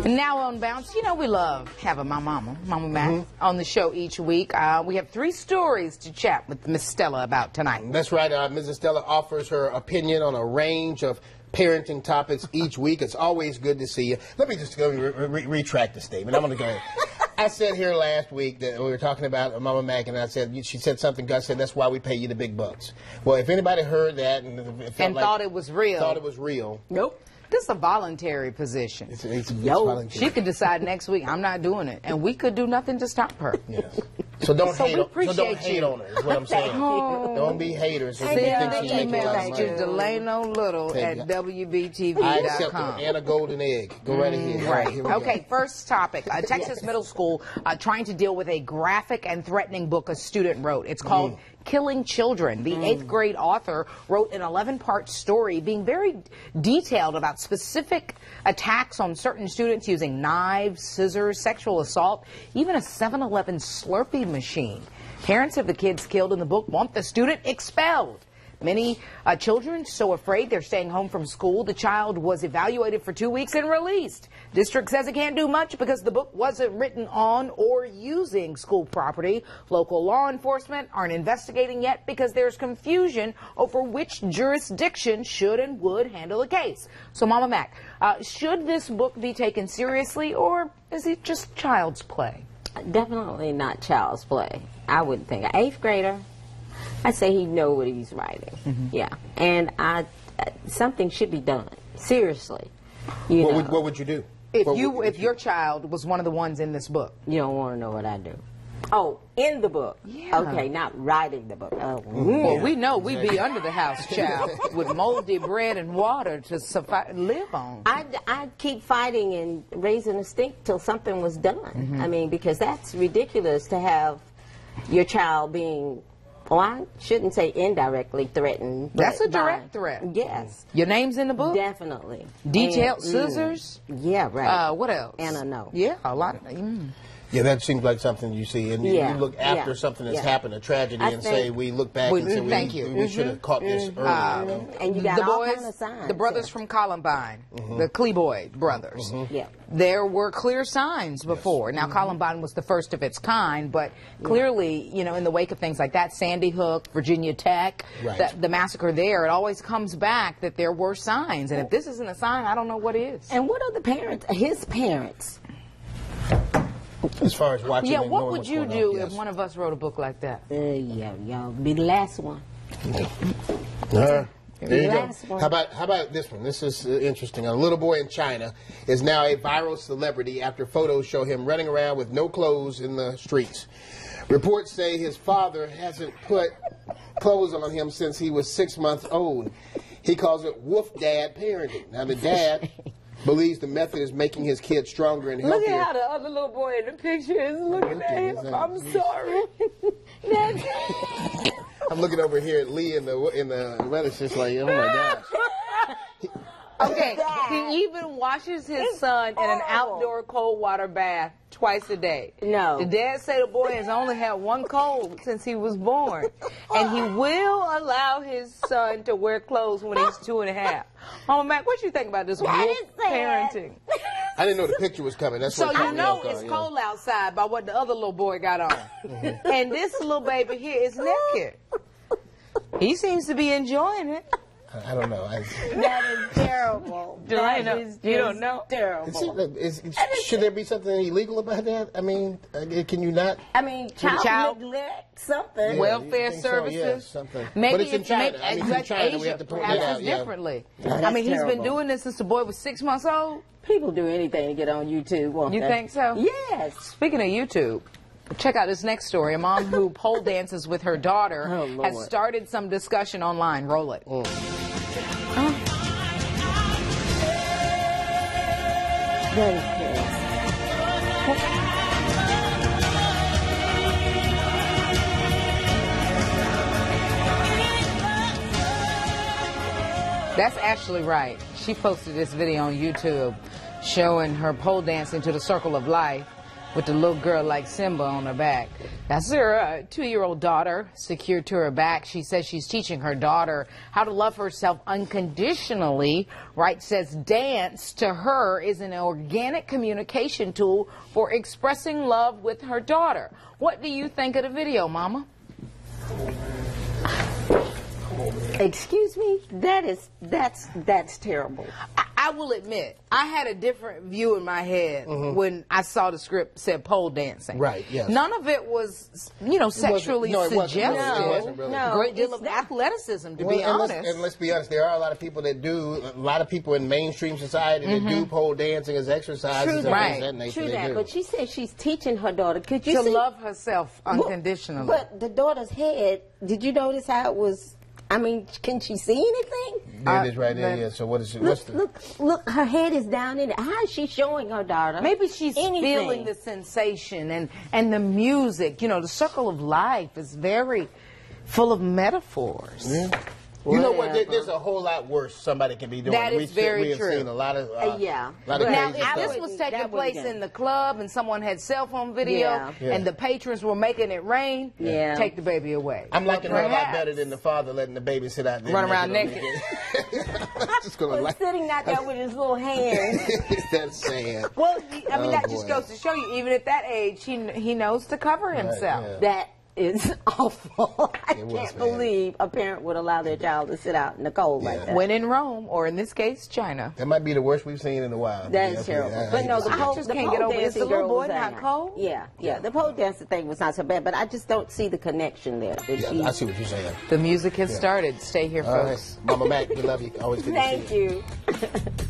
Now on Bounce, you know we love having my Mama Mack, on the show each week. We have 3 stories to chat with Miss Stella about tonight. That's right. Mrs. Stella offers her opinion on a range of parenting topics each week. It's always good to see you. Let me just go retract the statement. I'm going to go ahead. I said here last week that we were talking about Mama Mack, and I said, she said something, God said, that's why we pay you the big bucks. Well, if anybody heard that and thought it was real. Nope. This is a voluntary position. It's voluntary. She could decide next week, I'm not doing it. And we could do nothing to stop her. Yes. So don't hate on her, is what I'm saying. Oh. Don't be haters. Send an email to Delano Little at WBTV.com. I accept it. And a golden egg. Go right ahead. Right. Okay, first topic. A Texas middle school trying to deal with a graphic and threatening book a student wrote. It's called Killing Children. The 8th grade author wrote an 11-part story being very detailed about specific attacks on certain students using knives, scissors, sexual assault, even a 7-Eleven Slurpee machine. Parents of the kids killed in the book want the student expelled. Many children so afraid they're staying home from school. The child was evaluated for 2 weeks and released. District says it can't do much because the book wasn't written on or using school property. Local law enforcement aren't investigating yet because there's confusion over which jurisdiction should and would handle the case. So, Mama Mack, should this book be taken seriously, or is it just child's play? Definitely not child's play. I would think an 8th grader, I say he know what he's writing. Yeah, and something should be done seriously. What would you do? If your child was one of the ones in this book? You don't want to know what I do. Oh, in the book. Yeah. Okay, not writing the book. Oh. Well, we know we be under the house, child, with moldy bread and water to live on. I'd keep fighting and raising a stink till something was done. I mean, because that's ridiculous to have your child being, well, I shouldn't say indirectly threatened. That's a direct threat. Yes. Your name's in the book? Definitely. Detailed scissors? Yeah, right. What else? And a note. Yeah, a lot. Yeah, that seems like something you see. And you look after something that's happened, a tragedy, and say, we look back and say, we should have caught this earlier. And you got all kinds of signs. The brothers from Columbine, the Kleboy brothers. Yeah. There were clear signs before. Now, Columbine was the first of its kind, but clearly, you know, in the wake of things like that, Sandy Hook, Virginia Tech, the massacre there, it always comes back that there were signs. And if this isn't a sign, I don't know what is. And what are the parents, his parents? As far as watching, yeah, what would you do if one of us wrote a book like that? Y'all be the last one. There you go. How about this one? This is interesting. A little boy in China is now a viral celebrity after photos show him running around with no clothes in the streets. Reports say his father hasn't put clothes on him since he was 6 months old. He calls it wolf dad parenting. Now the dad believes the method is making his kid stronger and healthier. Look at how the other little boy in the picture is looking at him. I'm sorry. I'm looking over here at Lee in the weather. It's just like, oh my gosh. Okay, he even washes his son in an outdoor cold water bath twice a day. No. The dad say the boy has only had one cold since he was born. And he will allow his son to wear clothes when he's 2.5. Mama Mack, what you think about this wolf parenting? I didn't know the picture was coming. That's so what you know it's cold outside by what the other little boy got on. And this little baby here is naked. He seems to be enjoying it. I don't know. That is terrible. You don't know? Terrible. Should there be something illegal about that? I mean, can you not? I mean, child neglect, something. Yeah, welfare services. So, yeah, something. Maybe but it's in China. I mean, in China, we have to point that out. Differently. I mean, he's been doing this since the boy was 6 months old. People do anything to get on YouTube, won't they? You think so? Yes. Speaking of YouTube, check out this next story. A mom who pole dances with her daughter has started some discussion online. Roll it. That's Ashley Wright. She posted this video on YouTube showing her pole dancing to the Circle of Life. with the little girl like Simba on her back. That's her 2-year-old daughter secured to her back. She says she's teaching her daughter how to love herself unconditionally. Wright says dance to her is an organic communication tool for expressing love with her daughter. What do you think of the video, Mama? Excuse me? That's terrible. I will admit, I had a different view in my head when I saw the script said pole dancing. Right, yes. None of it was, sexually suggestive. It wasn't really. No. Great deal of athleticism, to be and honest. let's be honest, there are a lot of people that do, a lot of people in mainstream society that do pole dancing as exercises True and that. things of that nature. True They that, do. but she said she's teaching her daughter. Could you To see? love herself unconditionally. But the daughter's head, did you notice how it was? I mean, can she see anything? There it is right there, yeah. So what is it? Look, her head is down in it. How is she showing her daughter? Maybe she's anything? feeling the sensation and the music. You know, the circle of life is very full of metaphors. Yeah. You know what? Whatever. There's a whole lot worse somebody can be doing. That is very we have true. seen a lot of, Yeah. lot of Now, crazy if stuff. this was taking That place wouldn't- in the club and someone had cell phone video Yeah. Yeah. and the patrons were making it rain, Yeah. take the baby away. I'm liking her a lot Perhaps. better than the father letting the baby sit out there. Run around naked. Just gonna Well, like. sitting out there with his little hands. That's sad. Well, I mean, Oh, that just boy. goes to show you, even at that age, he knows to cover himself. yeah. That is awful. I It was can't bad. believe a parent would allow their child to sit out in the cold like that. When in Rome, or in this case, China. That might be the worst we've seen in a while. That Yeah, is terrible. I But no, the hate to see pole, it. just the can't pole get over it. Is dancing the little girl boy was not out. cold? Yeah. The pole dancing thing was not so bad, but I just don't see the connection there. That Yeah, she- I see what you're saying. The music has started. Stay here, All right. folks. Mama Mack, we love you. Always good to see you. Thank you.